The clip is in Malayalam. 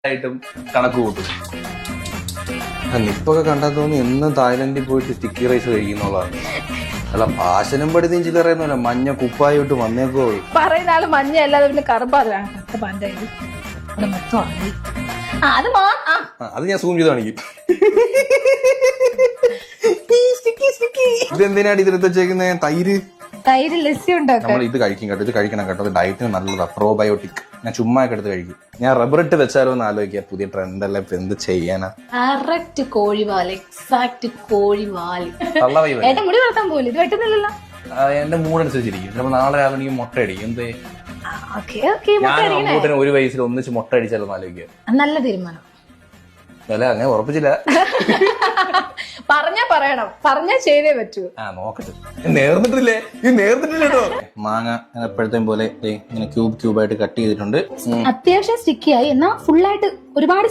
ആയിട്ടും കണക്ക് കൂട്ടും. നിപ്പൊക്കെ കണ്ടാൽ തോന്നി എന്നും തായ്ലൻഡിൽ പോയിട്ട് സ്റ്റിക്കി റൈസ് കഴിക്കുന്നുള്ളതാണ്. അല്ല ഭാഷനും പഠിത്തം ചില്ലറയൊന്നുമല്ല, മഞ്ഞ കുപ്പായിട്ട് വന്നേക്കോ. പറയുന്ന ആള് മഞ്ഞ അല്ലാതെ പിന്നെ കറുപ്പാതാണ് പണ്ടായി മൊത്തം. അത് ഞാൻ സൂം ചെയ്ത് കാണിക്കും. ഇതെന്തിനാണ് ഇതിനകത്ത് വെച്ചേക്കുന്നത്? തൈര് ലസ്സി ഉണ്ടാക്കാം. നമ്മൾ ഇത് കഴിക്കും കേട്ടോ, ഇത് കഴിക്കണം കേട്ടോ, ഇത് ഡയറ്റിന് നല്ലതാ, പ്രോബയോട്ടിക്. ഞാൻ ചുമ്മാ ഒക്കെ എടുത്ത് കഴിക്കും. ഞാൻ റബ്ബർ ഇട്ട് വെച്ചാലോ എന്ന് ആലോചിക്കുക. പുതിയ ട്രെൻഡ് അല്ല, ഇപ്പൊ എന്ത് ചെയ്യാനാ? കറക്റ്റ് കോഴിവാല്, എക്സാക്ട് കോഴിവാല്. എന്റെ മുടി വളർത്താൻ പോലും ഇത് വെട്ടുന്നില്ലല്ലോ. എന്റെ മൂടനുസരിച്ചിരിക്കും. ചിലപ്പോ നാളെ രാവിലെ എനിക്ക് മുട്ട അടിക്കും. എന്ത് ഞാൻ ഒരു വയസ്സിൽ ഒന്നിച്ച് മുട്ട അടിച്ചാലോ എന്ന് ആലോചിക്കുക. നല്ല തീരുമാനം. അല്ല അങ്ങനെ ഉറപ്പിച്ചില്ല. പറയണം, പറഞ്ഞാ ചെയ്തേ പറ്റൂ. നോക്കട്ടെ. നേർന്നിട്ടില്ലേ? ഇത് നേർന്നിട്ടില്ല കേട്ടോ. മാങ്ങ എപ്പോഴത്തെയും പോലെ ഇങ്ങനെ ക്യൂബായിട്ട് കട്ട് ചെയ്തിട്ടുണ്ട്. അത്യാവശ്യം സ്റ്റിക്കി ആയി, എന്നാ ഫുള്ളായിട്ട് ഒരുപാട്